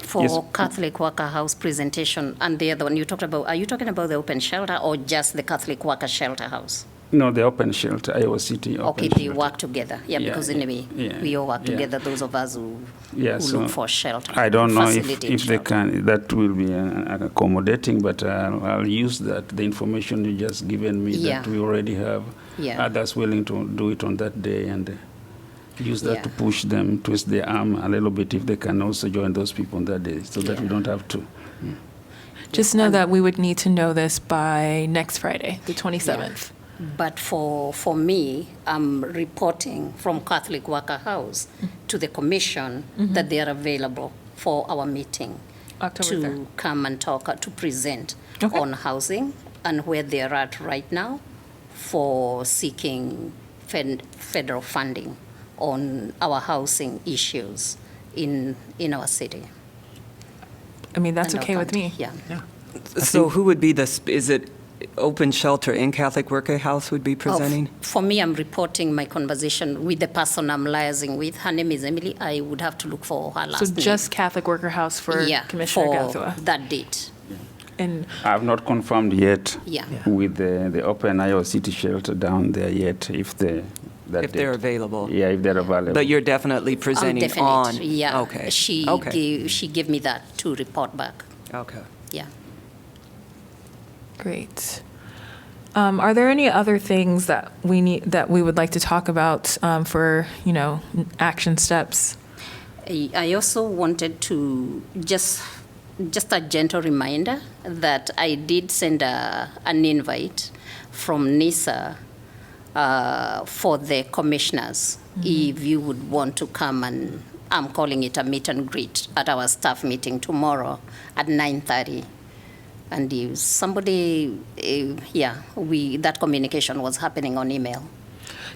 for Yes. Catholic Worker House presentation. And the other one you talked about, are you talking about the open shelter or just the Catholic Worker Shelter House? No, the open shelter, Iowa City open Okay, shelter. they work together. Yeah, Yeah, because yeah, anyway, yeah, we all work yeah. together, those of us who look for shelter. I don't know facilitate if they shelter. can, that will be accommodating, but I'll use that, the information you just given me, Yeah. that we already have Yeah. others willing to do it on that day, and use that Yeah. to push them, twist their arm a little bit if they can also join those people on that day, so that we Yeah. don't have to. Just know that we would need to know this by next Friday, the 27th. But for me, I'm reporting from Catholic Worker House to the commission that they are available for our meeting October to 3rd. come and talk, to present Okay. on housing and where they are at right now for seeking federal funding on our housing issues in our city. I mean, that's and our okay with county. me. Yeah. So who would be is it Open Shelter in Catholic Worker House would be presenting? For me, I'm reporting my conversation with the person I'm liaising with. Her name is Emily. I would have to look for her last So name. just Catholic Worker House for yeah, Commissioner for Gathua. that date. And I have not confirmed yet Yeah. with the open Iowa City shelter down there yet, if they're available. Yeah, if they're available. But you're definitely I'm presenting definite. on? Yeah. Okay. She Okay. she gave me that to report back. Okay. Yeah. great. Are there any other things that we would like to talk about for, action steps? I also wanted to just a gentle reminder that I did send an invite from NISA for the commissioners. If you would want to come, and I'm calling it a meet and greet at our staff meeting tomorrow at 9:30. And if somebody, that communication was happening on email.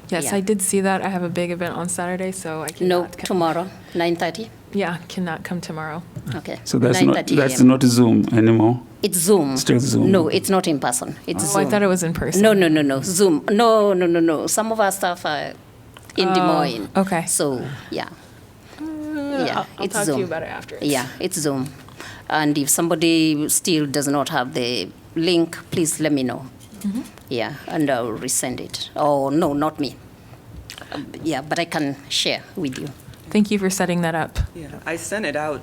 Yes, Yeah. I did see that. I have a big event on Saturday, so I cannot No, come. tomorrow, 9:30? Yeah, cannot come tomorrow. Okay. So that's 9:30 not Zoom anymore. It's Zoom. Still Zoom. No, it's not in person. It's Oh, Zoom. I thought it was in person. No. Zoom. No. Some of our staff are in Des Moines. okay. So, yeah. Yeah, I'll it's talk Zoom. to you about it after. Yeah, it's Zoom. And if somebody still does not have the link, please let me know. Yeah, and I'll resend it. Oh, no, not me. Yeah, but I can share with you. Thank you for setting that up. Yeah, I sent it out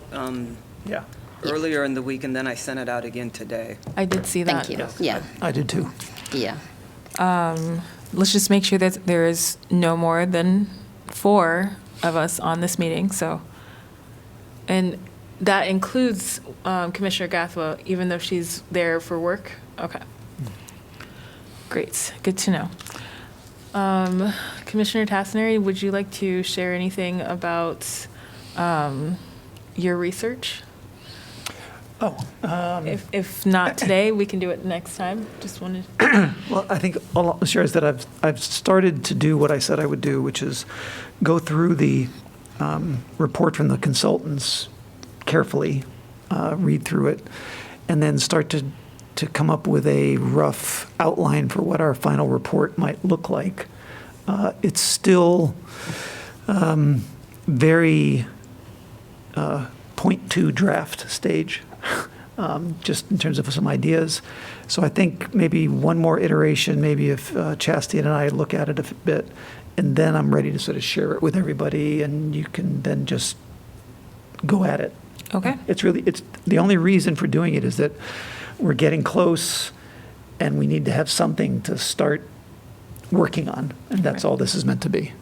Yeah, earlier in the week, and then I sent it out again today. I did see that. Thank you. Yeah, I did too. yeah. Let's just make sure that there is no more than 4 of us on this meeting, so. And that includes Commissioner Gathwa, even though she's there for work? Okay. Great, good to know. Commissioner Tassinari, would you like to share anything about your research? If not today, we can do it next time. Just wanted. Well, I think all I'll share is that I've started to do what I said I would do, which is go through the report from the consultants carefully, read through it, and then start to come up with a rough outline for what our final report might look like. It's still very point two draft stage, just in terms of some ideas. So I think maybe one more iteration, maybe if Chastity and I look at it a bit, and then I'm ready to sort of share it with everybody, and you can then just go at it. Okay. It's the only reason for doing it is that we're getting close, and we need to have something to start working on, and that's all this is meant to be.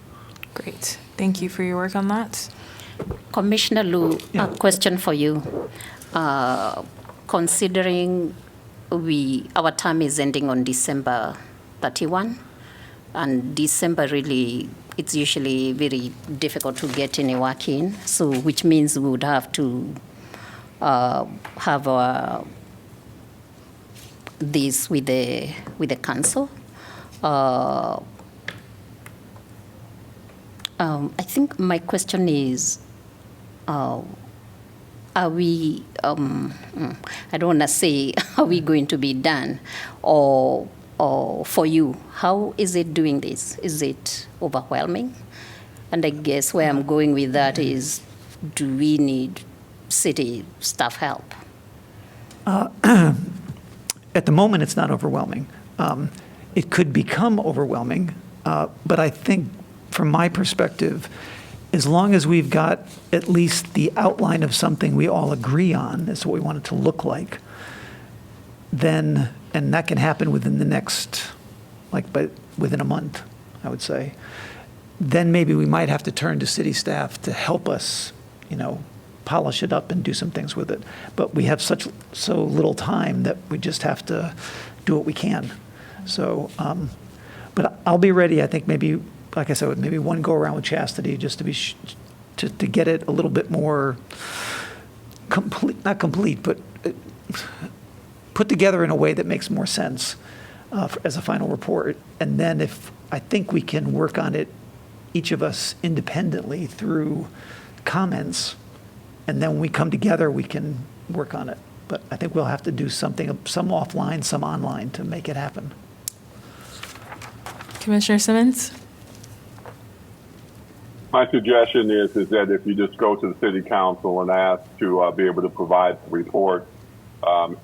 Great. Thank you for your work on that. Commissioner Liu, Yeah. a question for you. Considering our term is ending on December 31, and December really, it's usually very difficult to get any work in, so which means we would have to have this with the council. I think my question is, are we, I don't want to say, are we going to be done? Or for you, how is it doing this? Is it overwhelming? And I guess where I'm going with that is, do we need city staff help? At the moment, it's not overwhelming. It could become overwhelming, but I think from my perspective, as long as we've got at least the outline of something we all agree on, is what we want it to look like, then, and that can happen within the next, within a month, I would say, then maybe we might have to turn to city staff to help us, polish it up and do some things with it. But we have so little time that we just have to do what we can. So, but I'll be ready, I think maybe, like I said, maybe one go around with Chastity just to be, to get it a little bit more complete, not complete, but put together in a way that makes more sense as a final report. And then I think we can work on it, each of us independently through comments, and then when we come together, we can work on it. But I think we'll have to do something, some offline, some online, to make it happen. Commissioner Simmons? My suggestion is that if you just go to the city council and ask to be able to provide the report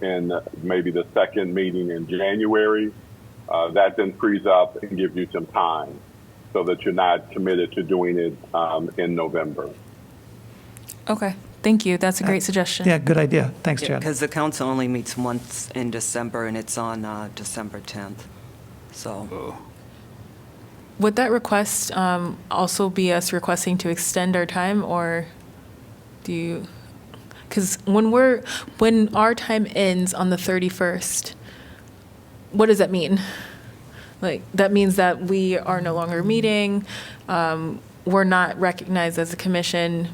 in maybe the second meeting in January, that then frees up and gives you some time so that you're not committed to doing it in November. Okay, thank you. That's a great suggestion. Yeah, good idea. Thanks, Chad. Because the council only meets once in December, and it's on December 10th. So, Would that request also be us requesting to extend our time, or do you? Because when our time ends on the 31st, what does that mean? Like, that means that we are no longer meeting, we're not recognized as a commission,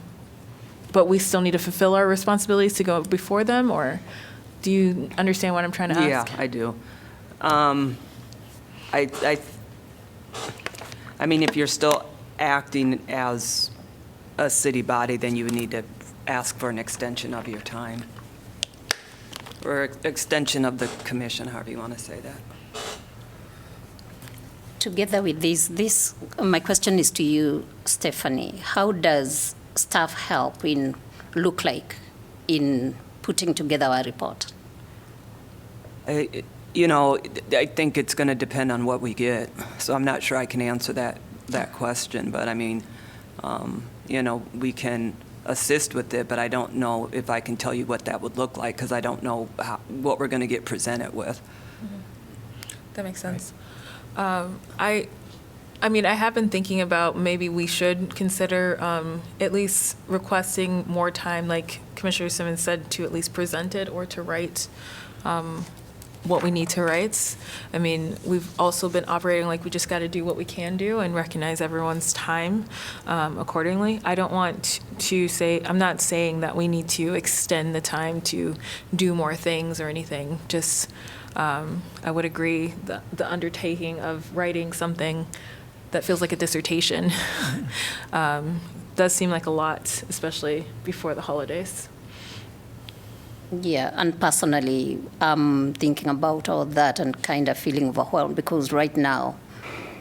but we still need to fulfill our responsibilities to go before them, or do you understand what I'm trying to ask? yeah, I do. I mean, if you're still acting as a city body, then you would need to ask for an extension of your time, or extension of the commission, however you want to say that. Together with this, my question is to you, Stephanie. How does staff help look like in putting together our report? I think it's going to depend on what we get. So I'm not sure I can answer that question. But I mean, we can assist with it, but I don't know if I can tell you what that would look like, because I don't know what we're going to get presented with. That makes sense. I mean, I have been thinking about maybe we should consider at least requesting more time, like Commissioner Simmons said, to at least present it or to write what we need to write. I mean, we've also been operating like we just got to do what we can do and recognize everyone's time accordingly. I don't want to say, I'm not saying that we need to extend the time to do more things or anything. Just, I would agree that the undertaking of writing something that feels like a dissertation does seem like a lot, especially before the holidays. Yeah, and personally, I'm thinking about all that and kind of feeling overwhelmed because right now,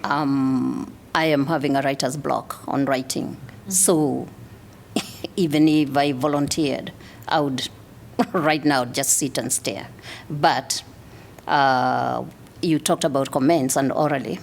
I am having a writer's block on writing. So even if I volunteered, I would right now just sit and stare. But you talked about comments and orally.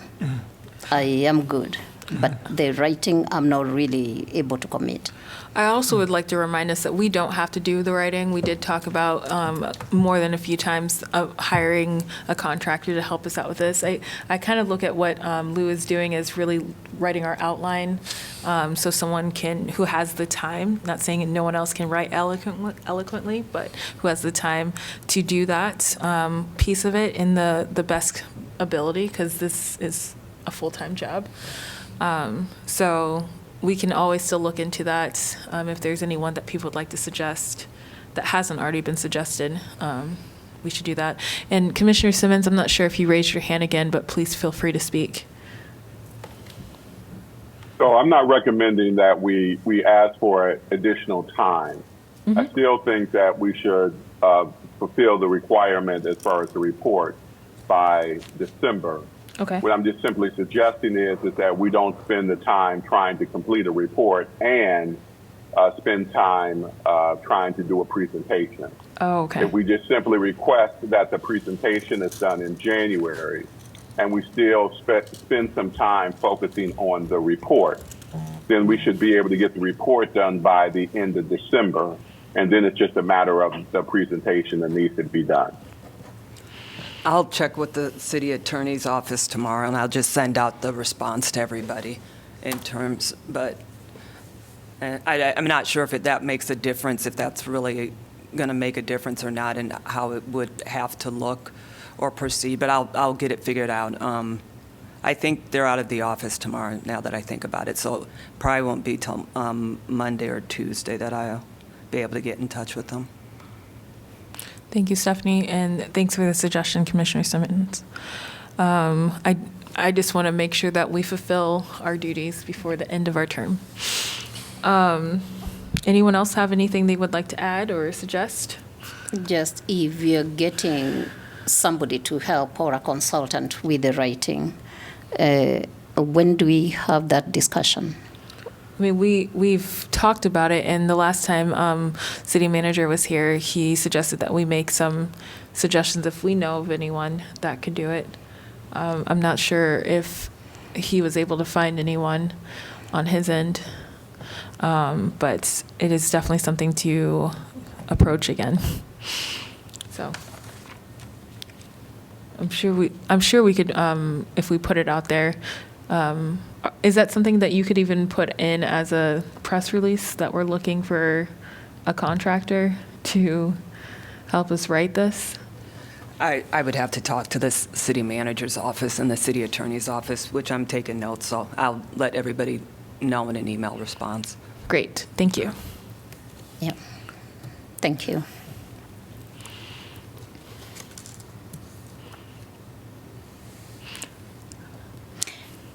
I am good, but the writing, I'm not really able to commit. I also would like to remind us that we don't have to do the writing. We did talk about more than a few times hiring a contractor to help us out with this. I kind of look at what Lou is doing as really writing our outline, so someone who has the time, not saying no one else can write eloquently, but who has the time to do that piece of it in the best ability, because this is a full-time job. So we can always still look into that if there's anyone that people would like to suggest that hasn't already been suggested. We should do that. And Commissioner Simmons, I'm not sure if you raised your hand again, but please feel free to speak. So I'm not recommending that we ask for additional time. I still think that we should fulfill the requirement as far as the report by December. Okay. What I'm just simply suggesting is that we don't spend the time trying to complete a report and spend time trying to do a presentation. Oh, okay. If we just simply request that the presentation is done in January and we still spend some time focusing on the report, then we should be able to get the report done by the end of December. And then it's just a matter of the presentation that needs to be done. I'll check with the city attorney's office tomorrow, and I'll just send out the response to everybody in terms, but I'm not sure if that makes a difference, if that's really going to make a difference or not, and how it would have to look or proceed, but I'll get it figured out. I think they're out of the office tomorrow, now that I think about it, so probably won't be till Monday or Tuesday that I'll be able to get in touch with them. Thank you, Stephanie, and thanks for the suggestion, Commissioner Simmons. I just want to make sure that we fulfill our duties before the end of our term. Anyone else have anything they would like to add or suggest? Just if you're getting somebody to help or a consultant with the writing, when do we have that discussion? I mean, we've talked about it, and the last time city manager was here, he suggested that we make some suggestions if we know of anyone that could do it. I'm not sure if he was able to find anyone on his end, but it is definitely something to approach again. So I'm sure we could, if we put it out there. Is that something that you could even put in as a press release, that we're looking for a contractor to help us write this? I would have to talk to the city manager's office and the city attorney's office, which I'm taking notes, so I'll let everybody know in an email response. Great, thank you. Yeah, thank you.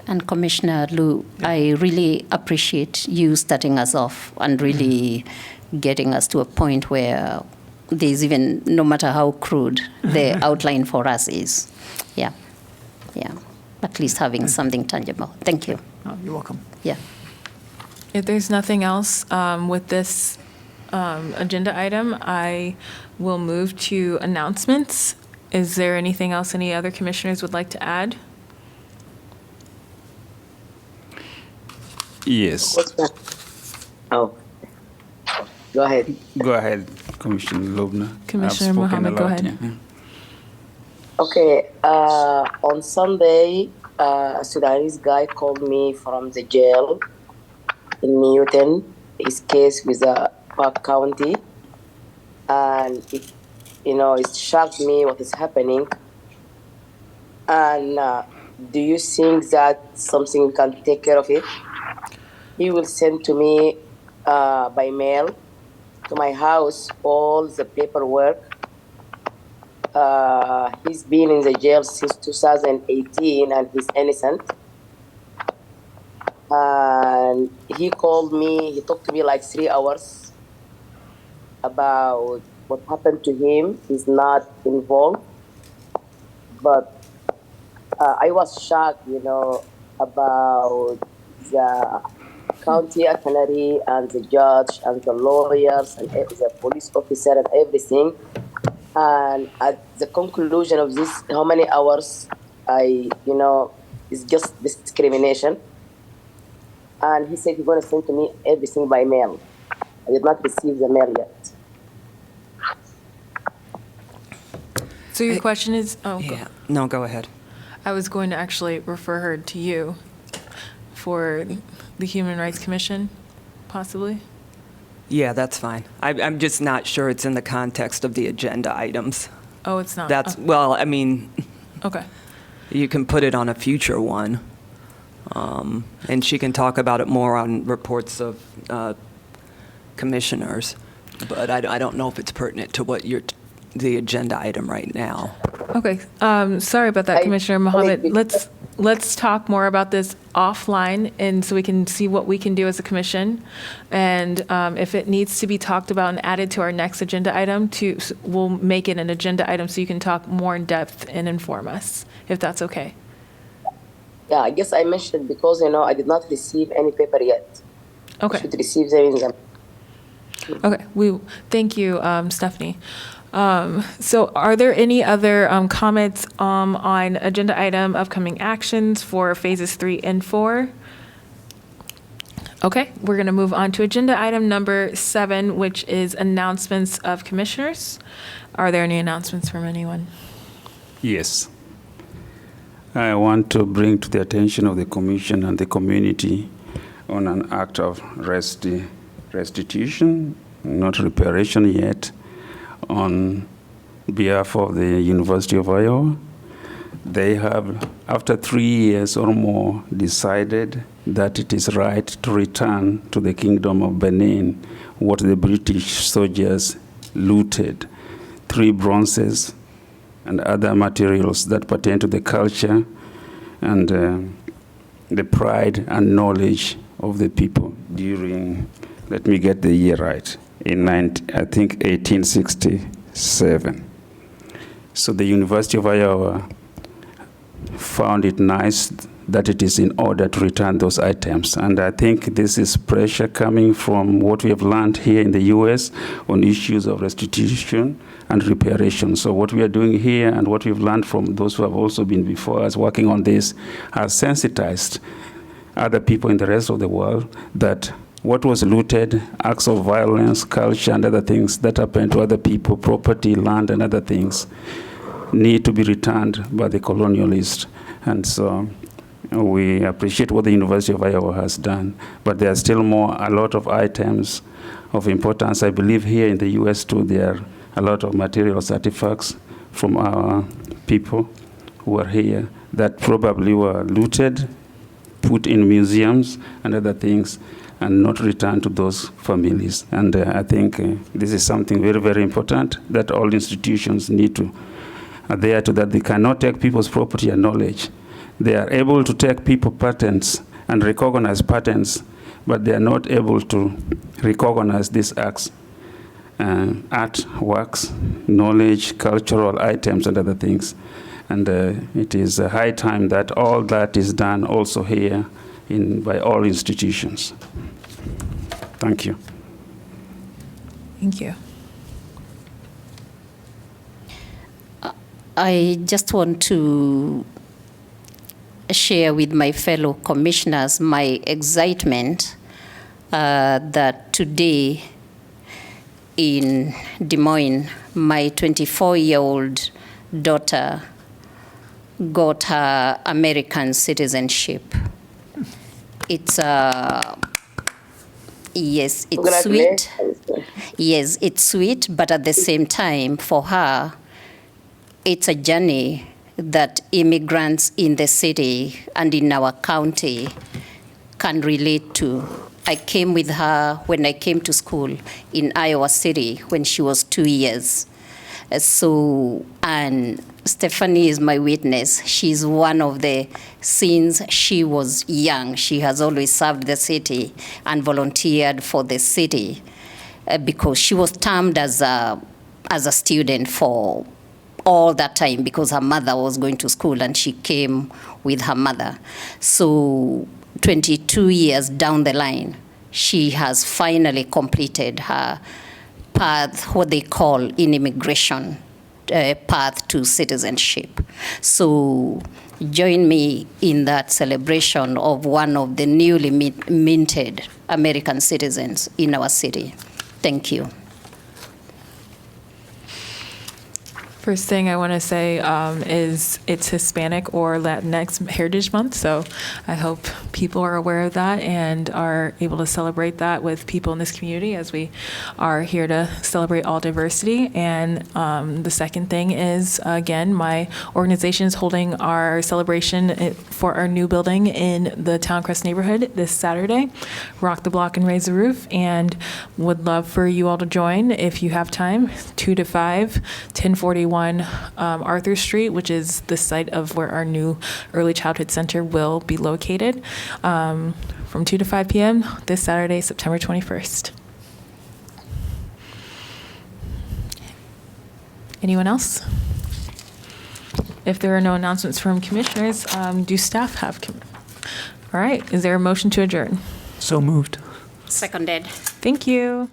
And Commissioner Liu, I really appreciate you starting us off and really getting us to a point where there's even, no matter how crude the outline for us is. Yeah, at least having something tangible. Thank you. Oh, you're welcome. Yeah. If there's nothing else with this agenda item, I will move to announcements. Is there anything else any other commissioners would like to add? Yes. What's that? Oh, go ahead. Go ahead, Commissioner Lubna. Commissioner I've spoken Mohammed, a go lot, ahead. yeah. Okay, on Sunday, a Sudanese guy called me from the jail in Newton. His case with Park County, and it shocked me what is happening. And do you think that something we can take care of it? He will send to me by mail to my house all the paperwork. He's been in the jail since 2018 and he's innocent. And he called me, he talked to me like 3 hours about what happened to him. He's not involved. But I was shocked, about the county attorney and the judge and the lawyers and the police officer and everything. And at the conclusion of this, how many hours it's just discrimination. And he said he's going to send to me everything by mail. I did not receive the mail yet. So your question is, Yeah. No, go ahead. I was going to actually refer her to you for the Human Rights Commission, possibly? Yeah, that's fine. I'm just not sure it's in the context of the agenda items. Oh, it's not? That's, Oh, well, I mean, okay. you can put it on a future one. And she can talk about it more on reports of commissioners. But I don't know if it's pertinent to what the agenda item right now. Okay. Sorry about that, Commissioner Mohammed. Let's talk more about this offline, and so we can see what we can do as a commission. And if it needs to be talked about and added to our next agenda item, we'll make it an agenda item so you can talk more in depth and inform us, if that's okay. Yeah, I guess I mentioned because, I did not receive any paper yet. Okay. I should receive them in the... Okay. Thank you, Stephanie. So are there any other comments on agenda item upcoming actions for phases 3 and 4? Okay, we're going to move on to agenda item number 7, which is announcements of commissioners. Are there any announcements from anyone? Yes. I want to bring to the attention of the Commission and the community on an act of restitution, not reparation yet, on behalf of the University of Iowa. They have, after 3 years or more, decided that it is right to return to the Kingdom of Benin what the British soldiers looted, 3 bronzes and other materials that pertain to the culture and the pride and knowledge of the people during, let me get the year right, in 1867. So the University of Iowa found it nice that it is in order to return those items. And I think this is pressure coming from what we have learned here in the US on issues of restitution and reparation. So what we are doing here and what we've learned from those who have also been before us working on this has sensitized other people in the rest of the world that what was looted, acts of violence, culture, and other things that happened to other people, property, land, and other things, need to be returned by the colonialists. And so we appreciate what the University of Iowa has done, but there are still a lot of items of importance. I believe here in the US too, there are a lot of materials, artifacts from our people who are here that probably were looted, put in museums and other things, and not returned to those families. And I think this is something very, very important that all institutions need to adhere to, that they cannot take people's property and knowledge. They are able to take people patents and recognize patents, but they are not able to recognize these acts, art works, knowledge, cultural items, and other things. And it is a high time that all that is done also here by all institutions. Thank you. Thank you. I just want to share with my fellow commissioners my excitement that today in Des Moines, my 24-year-old daughter got her American citizenship. It's yes, it's sweet. Congratulations. Yes, it's sweet, but at the same time, for her, it's a journey that immigrants in the city and in our county can relate to. I came with her when I came to school in Iowa City when she was 2 years. And Stephanie is my witness. She's one of the, since she was young, she has always served the city and volunteered for the city because she was termed as a student for all that time because her mother was going to school and she came with her mother. So 22 years down the line, she has finally completed her path, what they call in immigration, path to citizenship. So join me in that celebration of one of the newly minted American citizens in our city. Thank you. First thing I want to say is it's Hispanic or Latinx Heritage Month, so I hope people are aware of that and are able to celebrate that with people in this community as we are here to celebrate all diversity. And the second thing is, again, my organization is holding our celebration for our new building in the Towncrest neighborhood this Saturday, Rock the Block and Raise the Roof, and would love for you all to join if you have time, 2 to 5, 1041 Arthur Street, which is the site of where our new early childhood center will be located, from 2 to 5 p.m. this Saturday, September 21st. Anyone else? If there are no announcements from commissioners, do staff have? All right, is there a motion to adjourn? So moved. Seconded. Thank you.